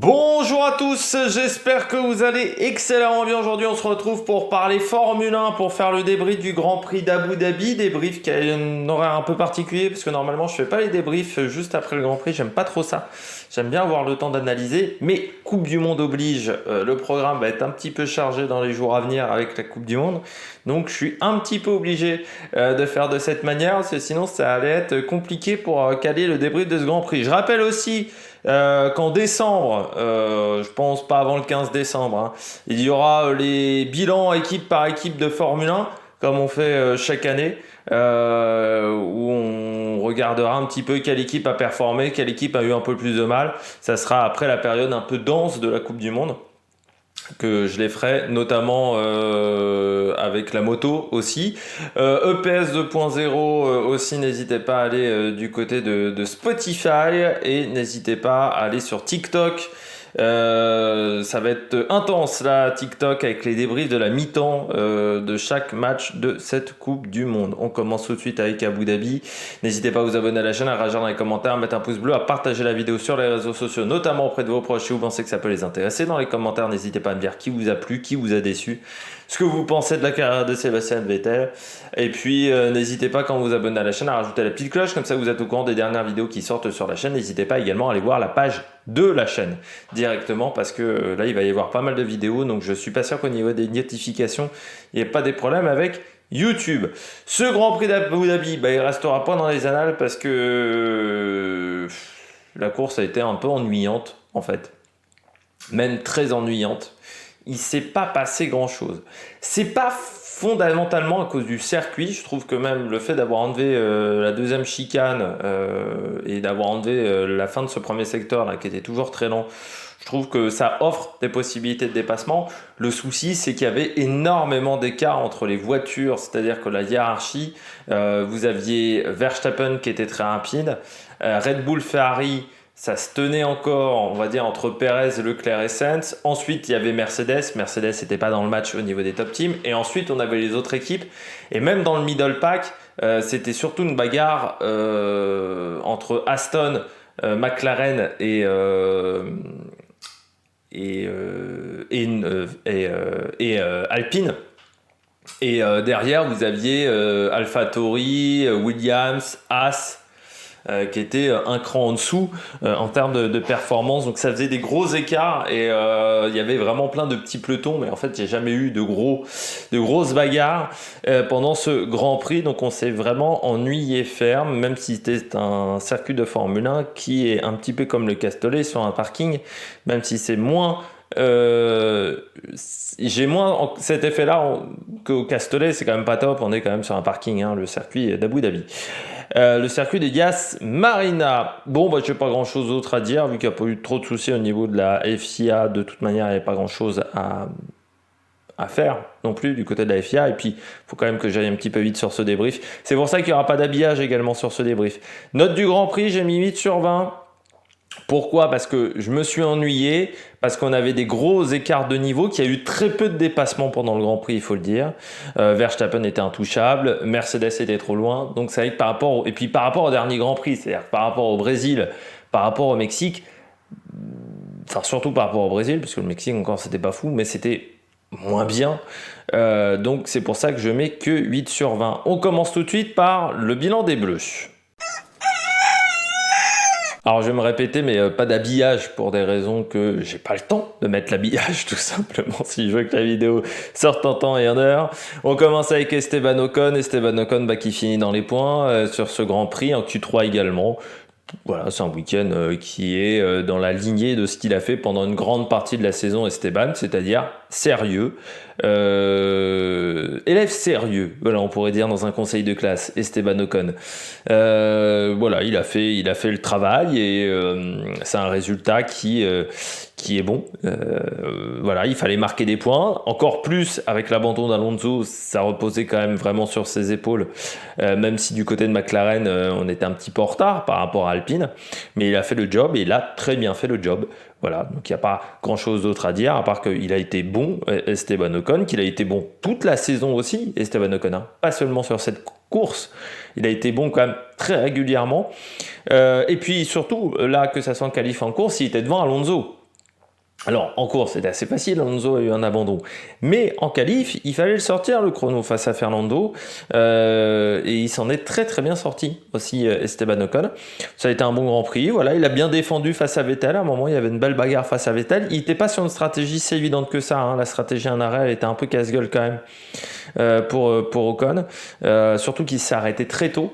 Bonjour à tous, j'espère que vous allez excellemment bien. Aujourd'hui on se retrouve pour parler Formule 1, pour faire le débrief du Grand Prix d'Abu Dhabi, débrief qui a un horaire un peu particulier parce que normalement je fais pas les débriefs juste après le Grand Prix, j'aime pas trop ça. J'aime bien avoir le temps d'analyser, mais Coupe du Monde oblige, le programme va être un petit peu chargé dans les jours à venir avec la Coupe du Monde. Donc je suis un petit peu obligé de faire de cette manière, parce que sinon ça allait être compliqué pour caler le débrief de ce Grand Prix. Je rappelle aussi qu'en décembre, je pense pas avant le 15 décembre, hein, il y aura les bilans équipe par équipe de Formule 1, comme on fait chaque année, où on regardera un petit peu quelle équipe a performé, quelle équipe a eu un peu plus de mal. Ça sera après la période un peu dense de la Coupe du Monde que je les ferai, notamment avec la moto aussi. EPS 2.0 aussi, n'hésitez pas à aller du côté de Spotify et n'hésitez pas à aller sur TikTok. Ça va être intense là, TikTok, avec les débriefs de la mi-temps de chaque match de cette Coupe du Monde. On commence tout de suite avec Abu Dhabi. N'hésitez pas à vous abonner à la chaîne, à réagir dans les commentaires, à mettre un pouce bleu, à partager la vidéo sur les réseaux sociaux, notamment auprès de vos proches si vous pensez que ça peut les intéresser. Dans les commentaires, n'hésitez pas à me dire qui vous a plu, qui vous a déçu, ce que vous pensez de la carrière de Sébastien Vettel. Et puis n'hésitez pas, quand vous vous abonnez à la chaîne, à rajouter la petite cloche, comme ça vous êtes au courant des dernières vidéos qui sortent sur la chaîne. N'hésitez pas également à aller voir la page de la chaîne directement, parce que là il va y avoir pas mal de vidéos, donc je suis pas sûr qu'au niveau des notifications il n'y ait pas des problèmes avec YouTube. Ce Grand Prix d'Abu Dhabi, il restera pas dans les annales parce que la course a été un peu ennuyante en fait, même très ennuyante. Il s'est pas passé grand chose. C'est pas fondamentalement à cause du circuit. Je trouve que même le fait d'avoir enlevé la deuxième chicane et d'avoir enlevé la fin de ce premier secteur là, qui était toujours très lent, je trouve que ça offre des possibilités de dépassement. Le souci, c'est qu'il y avait énormément d'écart entre les voitures, c'est-à-dire que la hiérarchie, vous aviez Verstappen qui était très rapide, Red Bull, Ferrari, ça se tenait encore, on va dire, entre Perez, Leclerc et Sainz. Ensuite, il y avait Mercedes. Mercedes n'était pas dans le match au niveau des top teams. Et ensuite, on avait les autres équipes. Et même dans le middle pack, c'était surtout une bagarre entre Aston, McLaren et Alpine. Et derrière, vous aviez AlphaTauri, Williams, Haas, qui était un cran en dessous en termes de performance. Donc ça faisait des gros écarts et il y avait vraiment plein de petits pelotons, mais en fait il n'y a jamais eu de grosses bagarres pendant ce Grand Prix. Donc on s'est vraiment ennuyé ferme, même si c'était un circuit de Formule 1 qui est un petit peu comme le Castellet sur un parking, même si c'est moins... j'ai moins cet effet là qu'au Castellet. C'est quand même pas top, on est quand même sur un parking, hein, le circuit d'Abu Dhabi. Le circuit de Yas Marina. Bon, j'ai pas grand chose d'autre à dire, vu qu'il n'y a pas eu trop de soucis au niveau de la FIA. De toute manière, il n'y avait pas grand chose à faire non plus du côté de la FIA. Et puis, il faut quand même que j'aille un petit peu vite sur ce débrief. C'est pour ça qu'il n'y aura pas d'habillage également sur ce débrief. Note du Grand Prix, j'ai mis 8 sur 20. Pourquoi? Parce que je me suis ennuyé, parce qu'on avait des gros écarts de niveau, qu'il y a eu très peu de dépassements pendant le Grand Prix, il faut le dire. Verstappen était intouchable, Mercedes était trop loin. Donc c'est vrai que par rapport au dernier Grand Prix, c'est-à-dire par rapport au Brésil, par rapport au Mexique, enfin surtout par rapport au Brésil, parce que le Mexique encore c'était pas fou, mais c'était moins bien. Donc c'est pour ça que je mets que 8 sur 20. On commence tout de suite par le bilan des Bleus. Alors je vais me répéter, mais pas d'habillage pour des raisons que j'ai pas le temps de mettre l'habillage tout simplement si je veux que la vidéo sorte en temps et en heure. On commence avec Esteban Ocon, qui finit dans les points sur ce Grand Prix, en Q3 également. Voilà, c'est un week-end qui est dans la lignée de ce qu'il a fait pendant une grande partie de la saison Esteban, c'est-à-dire sérieux, élève sérieux, voilà, on pourrait dire dans un conseil de classe, Esteban Ocon. Voilà, il a fait le travail et c'est un résultat qui est bon. Voilà, il fallait marquer des points, encore plus avec l'abandon d'Alonso, ça reposait quand même vraiment sur ses épaules, même si du côté de McLaren, on était un petit peu en retard par rapport à Alpine, mais il a fait le job et il a très bien fait le job. Voilà, donc il n'y a pas grand-chose d'autre à dire, à part qu'il a été bon, Esteban Ocon, qu'il a été bon toute la saison aussi, Esteban Ocon, hein, pas seulement sur cette course, il a été bon quand même très régulièrement. Et puis surtout, là, que ça soit en qualif en course, il était devant Alonso. Alors, en course, c'était assez facile, Alonso a eu un abandon. Mais en qualif, il fallait le sortir, le chrono, face à Fernando. Et il s'en est très très bien sorti, aussi Esteban Ocon. Ça a été un bon Grand Prix, voilà, il a bien défendu face à Vettel. À un moment, il y avait une belle bagarre face à Vettel. Il n'était pas sur une stratégie si évidente que ça, hein. La stratégie en arrêt, elle était un peu casse-gueule quand même pour Ocon. Surtout qu'il s'est arrêté très tôt.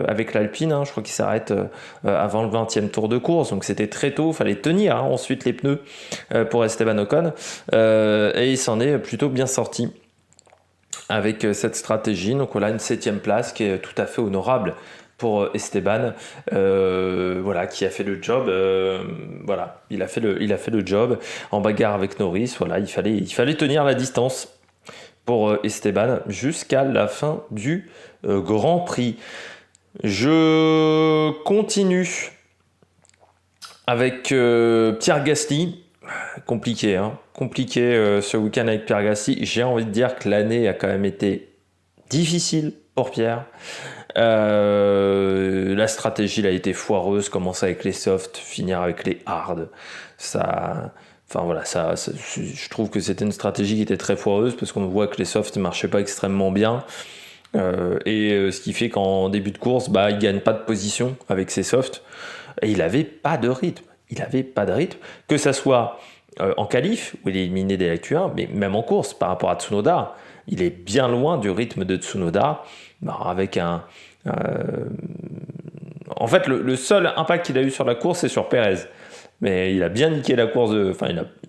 Avec l'Alpine, hein, je crois qu'il s'arrête avant le 20e tour de course, donc c'était très tôt, il fallait tenir hein, ensuite les pneus pour Esteban Ocon, et il s'en est plutôt bien sorti avec cette stratégie. Donc voilà, une 7e place qui est tout à fait honorable pour Esteban, voilà, qui a fait le job. Voilà, il a fait le job en bagarre avec Norris. Voilà, il fallait tenir la distance pour Esteban jusqu'à la fin du Grand Prix. Je continue avec Pierre Gasly. Compliqué, hein. Compliqué ce week-end avec Pierre Gasly. J'ai envie de dire que l'année a quand même été difficile pour Pierre. La stratégie a été foireuse, commencer avec les softs, finir avec les hard. Enfin voilà, je trouve que c'était une stratégie qui était très foireuse parce qu'on voit que les softs ne marchaient pas extrêmement bien. Ce qui fait qu'en début de course, il gagne pas de position avec ses softs. Et il avait pas de rythme. Que ça soit en qualif, où il est éliminé dès la Q1, mais même en course, par rapport à Tsunoda, il est bien loin du rythme de Tsunoda. Avec en fait, le seul impact qu'il a eu sur la course, c'est sur Perez. Mais il a bien niqué la course,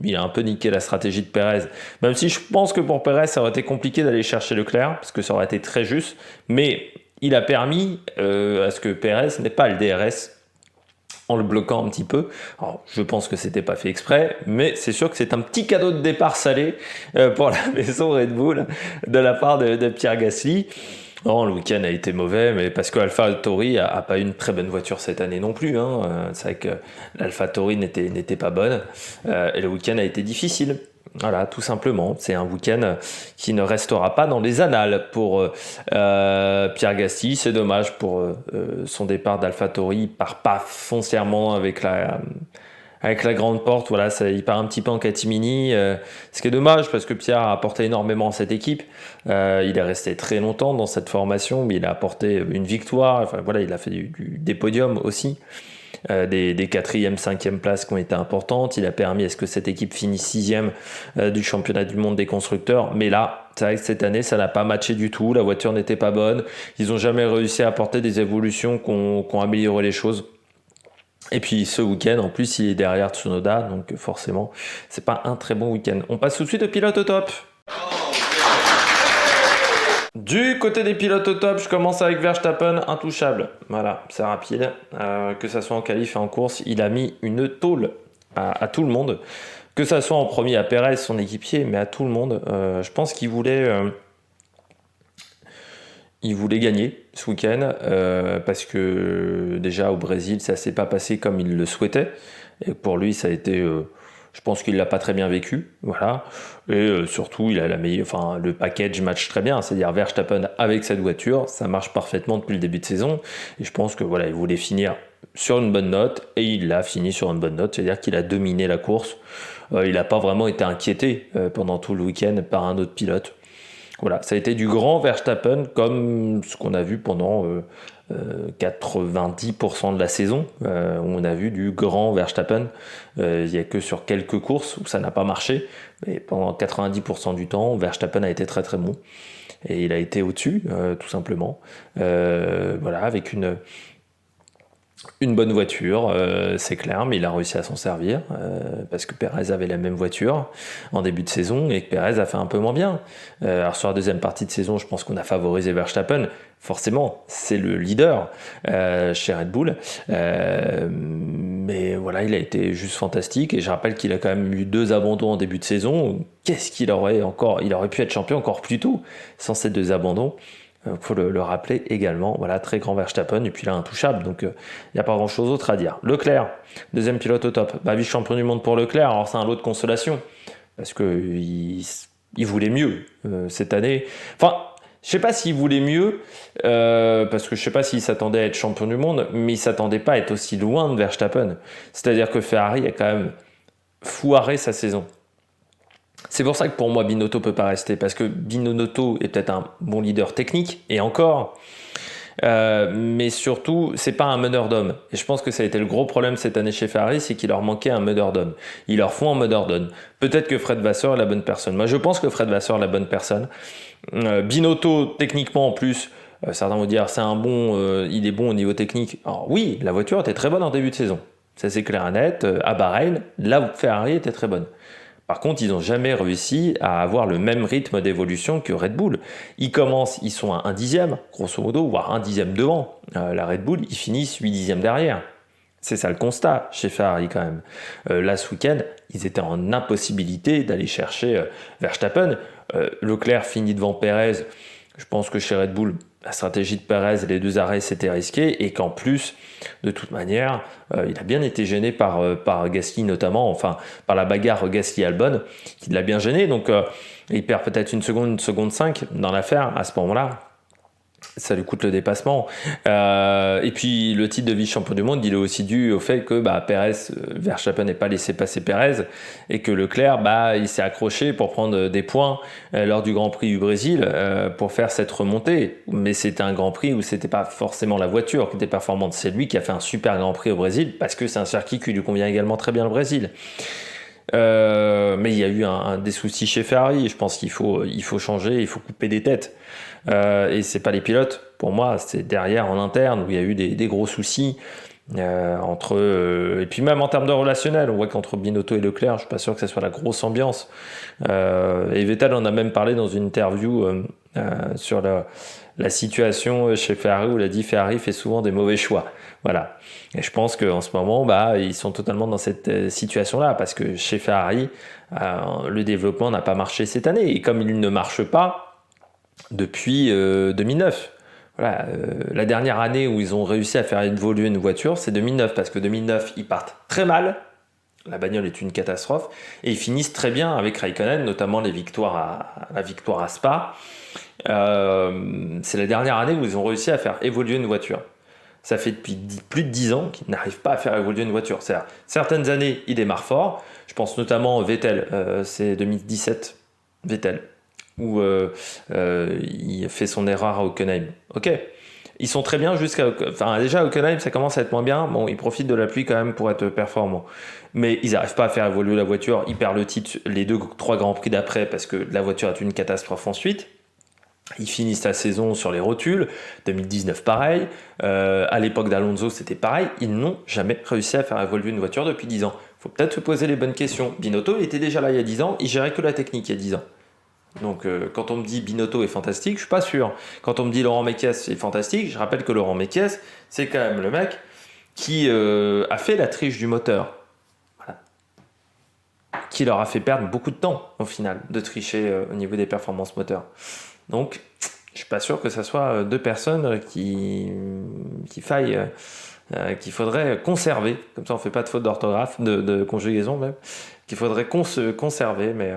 il a un peu niqué la stratégie de Perez. Même si je pense que pour Perez, ça aurait été compliqué d'aller chercher Leclerc, parce que ça aurait été très juste. Mais il a permis à ce que Perez n'ait pas le DRS en le bloquant un petit peu. Alors, je pense que c'était pas fait exprès, mais c'est sûr que c'est un petit cadeau de départ salé pour la maison Red Bull de la part de Pierre Gasly. Non, le week-end a été mauvais, mais parce que AlphaTauri a pas eu une très bonne voiture cette année non plus. Hein. C'est vrai que l'AlphaTauri n'était pas bonne, et le week-end a été difficile. Voilà, tout simplement. C'est un week-end qui ne restera pas dans les annales pour Pierre Gasly. C'est dommage pour son départ d'AlphaTauri. Il part pas foncièrement avec la grande porte. Voilà, il part un petit peu en catimini. Ce qui est dommage parce que Pierre a apporté énormément à cette équipe. Il est resté très longtemps dans cette formation, mais il a apporté une victoire. Enfin, voilà, il a fait des podiums aussi. Des 4e, 5e places qui ont été importantes. Il a permis à ce que cette équipe finisse 6e du championnat du monde des constructeurs. Mais là, c'est vrai que cette année, ça n'a pas matché du tout. La voiture n'était pas bonne. Ils n'ont jamais réussi à apporter des évolutions qui ont amélioré les choses. Et puis ce week-end, en plus, il est derrière Tsunoda. Donc forcément, c'est pas un très bon week-end. On passe tout de suite au pilote au top. Du côté des pilotes au top, je commence avec Verstappen, intouchable. Voilà, c'est rapide. Que ça soit en qualif et en course, il a mis une tôle à tout le monde. Que ça soit en premier à Perez, son équipier, mais à tout le monde. Je pense qu'il voulait gagner ce week-end parce que déjà au Brésil, ça s'est pas passé comme il le souhaitait. Et pour lui, ça a été... je pense qu'il l'a pas très bien vécu, voilà. Et surtout, il a le package match très bien, c'est-à-dire Verstappen avec cette voiture, ça marche parfaitement depuis le début de saison. Et je pense que voilà, il voulait finir sur une bonne note et il a fini sur une bonne note, c'est-à-dire qu'il a dominé la course. Il n'a pas vraiment été inquiété pendant tout le week-end par un autre pilote. Voilà, ça a été du grand Verstappen comme ce qu'on a vu pendant 90% de la saison, où on a vu du grand Verstappen. Il n'y a que sur quelques courses où ça n'a pas marché, mais pendant 90% du temps, Verstappen a été très très bon. Et il a été au-dessus, tout simplement. Voilà, avec une bonne voiture, c'est clair, mais il a réussi à s'en servir parce que Perez avait la même voiture en début de saison et que Perez a fait un peu moins bien. Alors sur la deuxième partie de saison, je pense qu'on a favorisé Verstappen. Forcément, c'est le leader chez Red Bull. Mais voilà, il a été juste fantastique et je rappelle qu'il a quand même eu 2 abandons en début de saison. Qu'est-ce qu'il aurait encore? Il aurait pu être champion encore plus tôt sans ces 2 abandons. Faut le rappeler également, voilà, très grand Verstappen et puis là intouchable, donc il n'y a pas grand chose d'autre à dire. Leclerc, deuxième pilote au top, vice-champion du monde pour Leclerc. Alors c'est un lot de consolation parce que il voulait mieux cette année. Enfin, je sais pas s'il voulait mieux parce que je sais pas s'il s'attendait à être champion du monde, mais il s'attendait pas à être aussi loin de Verstappen. C'est-à-dire que Ferrari a quand même foirer sa saison. C'est pour ça que pour moi, Binotto peut pas rester, parce que Binotto est peut-être un bon leader technique, et encore, mais surtout, c'est pas un meneur d'hommes. Et je pense que ça a été le gros problème cette année chez Ferrari, c'est qu'il leur manquait un meneur d'hommes. Ils leur font un meneur d'hommes. Peut-être que Fred Vasseur est la bonne personne. Moi, je pense que Fred Vasseur est la bonne personne. Binotto, techniquement en plus, certains vont dire c'est un bon, il est bon au niveau technique. Alors oui, la voiture était très bonne en début de saison. Ça c'est clair et net. À Bahreïn, là où Ferrari était très bonne. Par contre, ils n'ont jamais réussi à avoir le même rythme d'évolution que Red Bull. Ils commencent, ils sont à 1 dixième, grosso modo, voire 1 dixième devant. La Red Bull, ils finissent 8 dixièmes derrière. C'est ça le constat chez Ferrari quand même. Là, ce week-end, ils étaient en impossibilité d'aller chercher Verstappen. Leclerc finit devant Pérez. Je pense que chez Red Bull, la stratégie de Pérez, les 2 arrêts, c'était risqué. Et qu'en plus, de toute manière, il a bien été gêné par Gasly notamment, enfin par la bagarre Gasly-Albon, qui l'a bien gêné. Donc il perd peut-être une seconde 5 dans l'affaire à ce moment-là. Ça lui coûte le dépassement. Et puis le titre de vice-champion du monde, il est aussi dû au fait que Pérez, Verstappen n'ait pas laissé passer Pérez et que Leclerc, il s'est accroché pour prendre des points lors du Grand Prix du Brésil pour faire cette remontée. Mais c'était un Grand Prix où c'était pas forcément la voiture qui était performante, c'est lui qui a fait un super Grand Prix au Brésil parce que c'est un circuit qui lui convient également très bien le Brésil. Mais il y a eu des soucis chez Ferrari et je pense qu'il faut changer, il faut couper des têtes. Et c'est pas les pilotes, pour moi, c'est derrière en interne où il y a eu des gros soucis et puis même en termes de relationnel, on voit qu'entre Binotto et Leclerc, je suis pas sûr que ça soit la grosse ambiance. Et Vettel en a même parlé dans une interview sur la situation chez Ferrari où il a dit Ferrari fait souvent des mauvais choix. Voilà. Et je pense qu'en ce moment, ils sont totalement dans cette situation-là parce que chez Ferrari, le développement n'a pas marché cette année. Et comme il ne marche pas depuis 2009. Voilà, la dernière année où ils ont réussi à faire évoluer une voiture, c'est 2009, parce que 2009, ils partent très mal, la bagnole est une catastrophe, et ils finissent très bien avec Raikkonen, notamment la victoire à Spa. C'est la dernière année où ils ont réussi à faire évoluer une voiture. Ça fait depuis plus de 10 ans qu'ils n'arrivent pas à faire évoluer une voiture. C'est-à-dire, certaines années, ils démarrent fort, je pense notamment Vettel, c'est 2017, Vettel, où il fait son erreur à Hockenheim. Ok, ils sont très bien déjà Hockenheim ça commence à être moins bien. Bon, ils profitent de la pluie quand même pour être performants, mais ils n'arrivent pas à faire évoluer la voiture. Ils perdent le titre les 2-3 grands prix d'après parce que la voiture est une catastrophe ensuite. Ils finissent la saison sur les rotules. 2019 pareil. À l'époque d'Alonso c'était pareil. Ils n'ont jamais réussi à faire évoluer une voiture depuis 10 ans. Faut peut-être se poser les bonnes questions. Binotto il était déjà là il y a 10 ans. Il gérait que la technique il y a 10 ans. Donc quand on me dit Binotto est fantastique, je suis pas sûr. Quand on me dit Laurent Mekies est fantastique, je rappelle que Laurent Mekies, c'est quand même le mec qui a fait la triche du moteur. Voilà. Qui leur a fait perdre beaucoup de temps au final de tricher au niveau des performances moteurs. Donc je suis pas sûr que ce soit 2 personnes qu'il faudrait conserver. Comme ça on fait pas de faute d'orthographe, de conjugaison même. Qu'il faudrait conserver, mais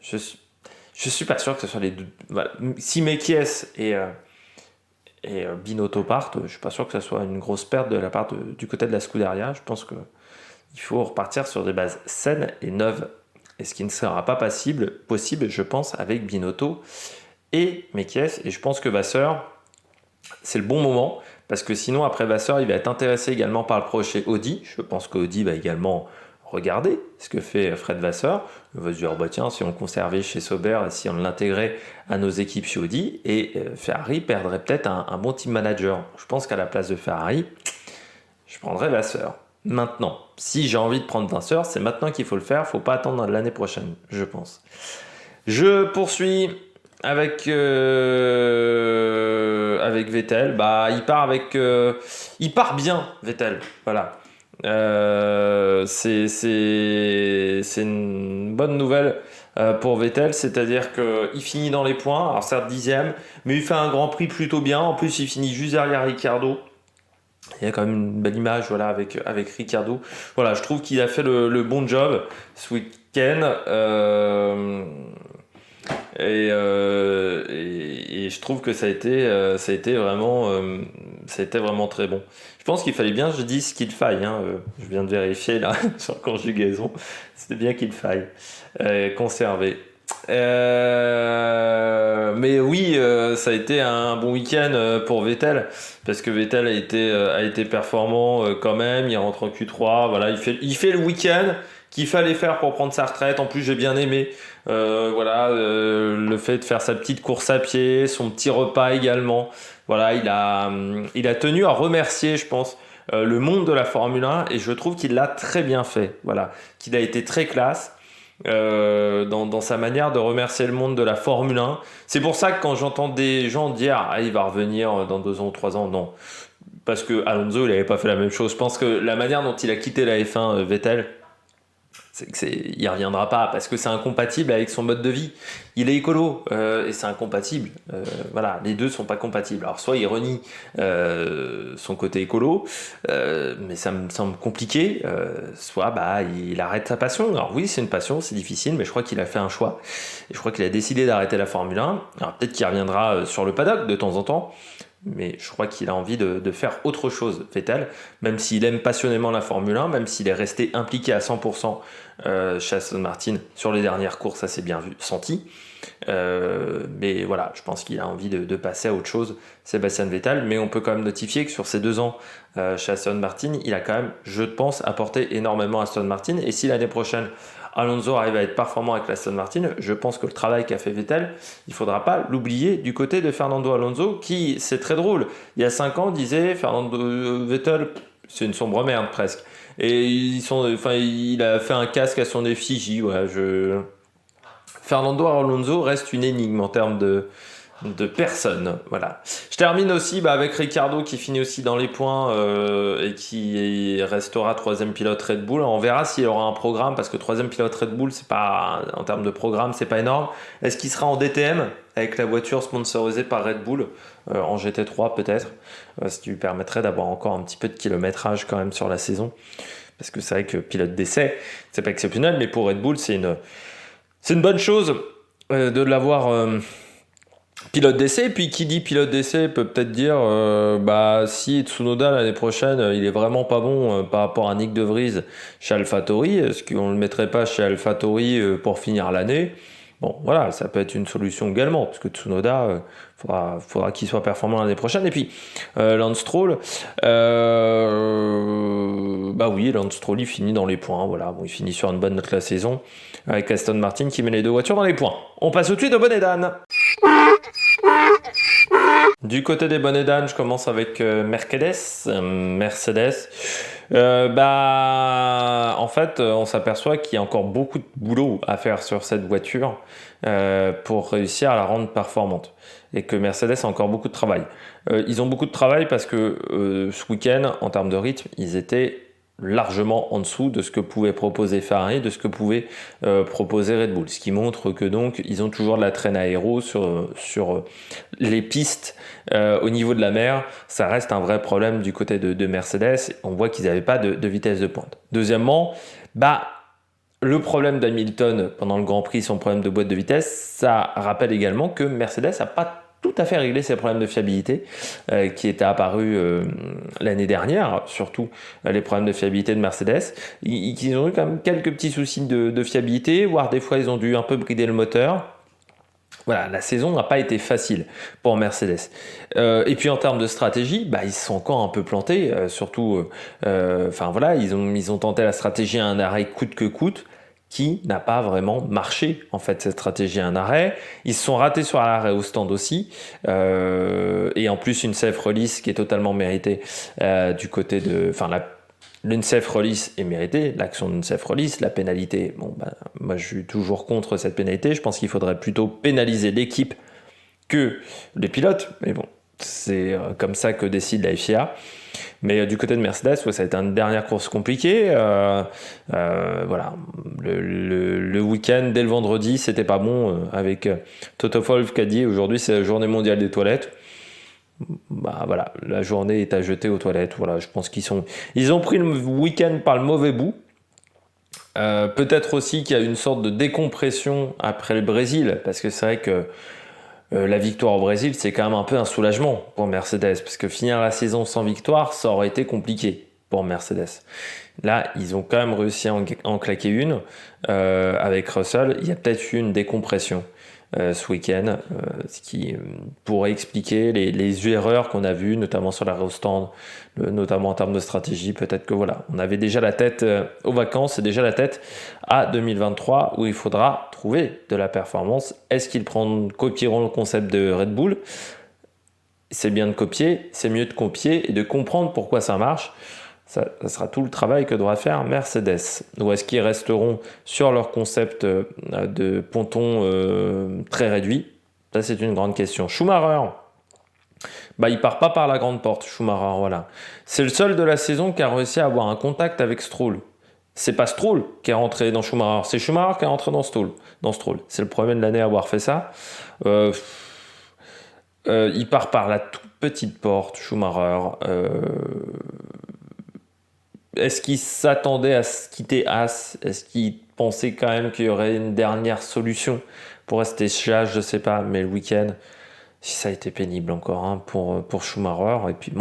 je suis pas sûr que ce soit les 2. Voilà. Si Mekies et Binotto partent, je suis pas sûr que ce soit une grosse perte de la part du côté de la Scuderia. Je pense qu'il faut repartir sur des bases saines et neuves. Et ce qui ne sera pas possible, je pense, avec Binotto et Mekies. Et je pense que Vasseur, c'est le bon moment. Parce que sinon, après Vasseur, il va être intéressé également par le projet Audi. Je pense qu'Audi va également regarder ce que fait Fred Vasseur. On va se dire, tiens, si on le conservait chez Sauber, si on l'intégrait à nos équipes chez Audi, et Ferrari perdrait peut-être un bon team manager. Je pense qu'à la place de Ferrari, je prendrais Vasseur. Maintenant, si j'ai envie de prendre Vasseur, c'est maintenant qu'il faut le faire, il ne faut pas attendre l'année prochaine, je pense. Je poursuis avec Vettel. Il part bien, Vettel. Voilà. C'est une bonne nouvelle pour Vettel, c'est-à-dire qu'il finit dans les points, alors certes 10e, mais il fait un Grand Prix plutôt bien. En plus, il finit juste derrière Ricciardo. Il y a quand même une belle image avec Ricciardo. Voilà, je trouve qu'il a fait le bon job ce week-end. Et je trouve que ça a été vraiment très bon. Je pense qu'il fallait bien que je dise qu'il faille, hein. Je viens de vérifier là sur conjugaison. C'était bien qu'il faille conserver. Mais oui, ça a été un bon week-end pour Vettel, parce que Vettel a été performant quand même. Il rentre en Q3, voilà, il fait le week-end qu'il fallait faire pour prendre sa retraite. En plus, j'ai bien aimé, voilà, le fait de faire sa petite course à pied, son petit repas également. Voilà, il a tenu à remercier, je pense, le monde de la Formule 1, et je trouve qu'il l'a très bien fait. Voilà, qu'il a été très classe dans sa manière de remercier le monde de la Formule 1. C'est pour ça que quand j'entends des gens dire ah, il va revenir dans 2 ans ou 3 ans, non. Parce que Alonso, il n'avait pas fait la même chose. Je pense que la manière dont il a quitté la F1, Vettel, il reviendra pas parce que c'est incompatible avec son mode de vie. Il est écolo et c'est incompatible. Voilà, les deux sont pas compatibles. Alors soit il renie son côté écolo, mais ça me semble compliqué. Soit bah il arrête sa passion. Alors oui, c'est une passion, c'est difficile, mais je crois qu'il a fait un choix. Et je crois qu'il a décidé d'arrêter la Formule 1. Alors peut-être qu'il reviendra sur le paddock de temps en temps. Mais je crois qu'il a envie de faire autre chose, Vettel, même s'il aime passionnément la Formule 1, même s'il est resté impliqué à 100% chez Aston Martin sur les dernières courses, ça s'est bien vu, senti. Mais voilà, je pense qu'il a envie de passer à autre chose, Sébastien Vettel. Mais on peut quand même notifier que sur ces 2 ans chez Aston Martin, il a quand même, je pense, apporté énormément à Aston Martin. Et si l'année prochaine, Alonso arrive à être performant avec l'Aston Martin, je pense que le travail qu'a fait Vettel, il ne faudra pas l'oublier du côté de Fernando Alonso, qui, c'est très drôle, il y a 5 ans, disait Fernando Vettel, c'est une sombre merde presque. Et il a fait un casque à son effigie. Ouais, Fernando Alonso reste une énigme en termes de personnes. Voilà. Je termine aussi avec Ricciardo qui finit aussi dans les points et qui restera 3e pilote Red Bull. On verra s'il aura un programme, parce que 3e pilote Red Bull, c'est pas, en termes de programme, c'est pas énorme. Est-ce qu'il sera en DTM avec la voiture sponsorisée par Red Bull en GT3 peut-être, ce qui lui permettrait d'avoir encore un petit peu de kilométrage quand même sur la saison, parce que c'est vrai que pilote d'essai, c'est pas exceptionnel, mais pour Red Bull, c'est une bonne chose de l'avoir pilote d'essai. Puis qui dit pilote d'essai peut peut-être dire si Tsunoda l'année prochaine il est vraiment pas bon par rapport à Nick De Vries chez AlphaTauri, est-ce qu'on le mettrait pas chez AlphaTauri pour finir l'année? Bon, voilà, ça peut être une solution également, parce que Tsunoda, faudra qu'il soit performant l'année prochaine. Et puis, Lance Stroll, oui, Lance Stroll, il finit dans les points. Voilà, bon, il finit sur une bonne note la saison, avec Aston Martin qui met les 2 voitures dans les points. On passe tout de suite au bonnet d'âne. Du côté des bonnets d'âne, je commence avec Mercedes. En fait, on s'aperçoit qu'il y a encore beaucoup de boulot à faire sur cette voiture pour réussir à la rendre performante. Et que Mercedes a encore beaucoup de travail. Ils ont beaucoup de travail parce que ce week-end, en termes de rythme, ils étaient largement en dessous de ce que pouvait proposer Ferrari, de ce que pouvait proposer Red Bull. Ce qui montre que donc ils ont toujours de la traîne aéro sur les pistes au niveau de la mer. Ça reste un vrai problème du côté de Mercedes. On voit qu'ils n'avaient pas de vitesse de pointe. Deuxièmement, le problème d'Hamilton pendant le Grand Prix, son problème de boîte de vitesse, ça rappelle également que Mercedes n'a pas tout à fait réglé ses problèmes de fiabilité qui étaient apparus l'année dernière, surtout les problèmes de fiabilité de Mercedes. Ils ont eu quand même quelques petits soucis de fiabilité, voire des fois ils ont dû un peu brider le moteur. Voilà, la saison n'a pas été facile pour Mercedes. Et puis en termes de stratégie, ils se sont encore un peu plantés, surtout, ils ont tenté la stratégie à un arrêt coûte que coûte, qui n'a pas vraiment marché, en fait, cette stratégie à un arrêt. Ils se sont ratés sur l'arrêt au stand aussi, et en plus une safe release qui est totalement méritée du côté de... Une safe release est méritée, l'action d'une safe release, la pénalité, moi je suis toujours contre cette pénalité, je pense qu'il faudrait plutôt pénaliser l'équipe que les pilotes, mais bon, c'est comme ça que décide la FIA. Mais du côté de Mercedes, ça a été une dernière course compliquée. Voilà, le week-end, dès le vendredi, c'était pas bon, avec Toto Wolff qui a dit aujourd'hui c'est la journée mondiale des toilettes. Voilà, la journée est à jeter aux toilettes. Voilà, je pense ils ont pris le week-end par le mauvais bout. Peut-être aussi qu'il y a une sorte de décompression après le Brésil, parce que c'est vrai que la victoire au Brésil, c'est quand même un peu un soulagement pour Mercedes, parce que finir la saison sans victoire, ça aurait été compliqué pour Mercedes. Là, ils ont quand même réussi à en claquer une avec Russell. Il y a peut-être eu une décompression ce week-end, ce qui pourrait expliquer les erreurs qu'on a vues, notamment sur la stand, notamment en termes de stratégie. Peut-être que voilà, on avait déjà la tête aux vacances et déjà la tête à 2023 où il faudra trouver de la performance. Est-ce qu'ils copieront le concept de Red Bull? C'est bien de copier, c'est mieux de copier et de comprendre pourquoi ça marche. Ça sera tout le travail que devra faire Mercedes. Ou est-ce qu'ils resteront sur leur concept de ponton très réduit? Ça, c'est une grande question. Schumacher, il part pas par la grande porte, Schumacher, voilà. C'est le seul de la saison qui a réussi à avoir un contact avec Stroll. C'est pas Stroll qui est rentré dans Schumacher, c'est Schumacher qui est rentré dans Stroll. C'est le premier de l'année à avoir fait ça. Il part par la toute petite porte, Schumacher. Est-ce qu'il s'attendait à se quitter As? Est-ce qu'il pensait quand même qu'il y aurait une dernière solution pour rester chez As? Je sais pas, mais le week-end, ça a été pénible encore pour Schumacher. Et puis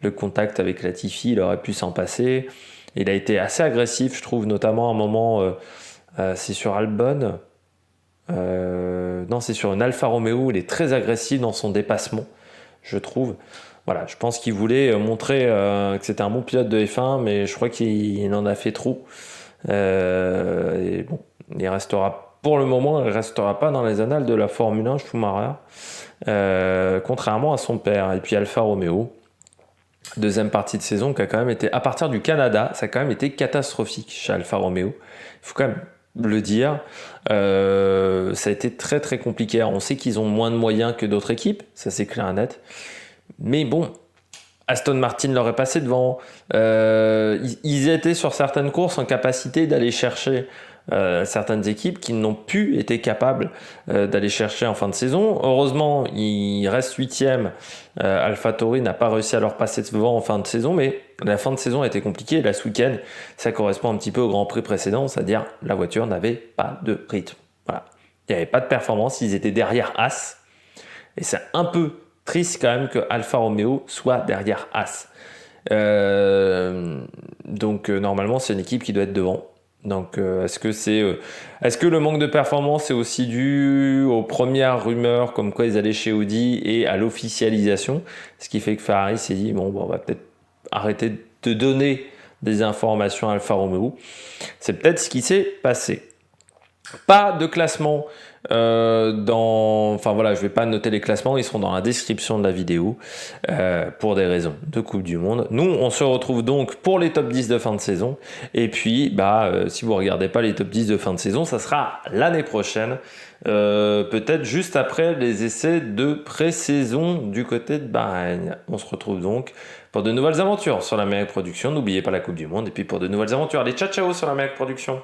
le contact avec Latifi, il aurait pu s'en passer. Il a été assez agressif, je trouve, notamment à un moment, c'est sur Albon. Non, c'est sur une Alfa Romeo. Il est très agressif dans son dépassement, je trouve. Voilà, je pense qu'il voulait montrer que c'était un bon pilote de F1, mais je crois qu'il en a fait trop. Et bon, il restera, pour le moment, il restera pas dans les annales de la Formule 1, Schumacher, contrairement à son père. Et puis Alfa Romeo, deuxième partie de saison qui a quand même été, à partir du Canada, ça a quand même été catastrophique chez Alfa Romeo. Il faut quand même le dire. Ça a été très très compliqué. Alors, on sait qu'ils ont moins de moyens que d'autres équipes, ça c'est clair et net. Mais bon, Aston Martin leur est passé devant. Ils étaient sur certaines courses en capacité d'aller chercher certaines équipes qui n'ont plus été capables d'aller chercher en fin de saison. Heureusement, ils restent 8e. AlphaTauri n'a pas réussi à leur passer devant en fin de saison, mais la fin de saison a été compliquée. Là, ce week-end, ça correspond un petit peu au Grand Prix précédent, c'est-à-dire la voiture n'avait pas de rythme. Voilà. Il n'y avait pas de performance, ils étaient derrière As. Et c'est un peu triste quand même que Alfa Romeo soit derrière As. Donc normalement c'est une équipe qui doit être devant. Donc est-ce que le manque de performance est aussi dû aux premières rumeurs comme quoi ils allaient chez Audi et à l'officialisation, ce qui fait que Ferrari s'est dit on va peut-être arrêter de donner des informations à Alfa Romeo. C'est peut-être ce qui s'est passé. Pas de classement je vais pas noter les classements, ils seront dans la description de la vidéo pour des raisons de Coupe du Monde. Nous, on se retrouve donc pour les top 10 de fin de saison. Et puis, si vous regardez pas les top 10 de fin de saison, ça sera l'année prochaine, peut-être juste après les essais de pré-saison du côté de Bahreïn. On se retrouve donc pour de nouvelles aventures sur l'Amérique Production. N'oubliez pas la Coupe du Monde et puis pour de nouvelles aventures. Allez, ciao ciao sur l'Amérique Production.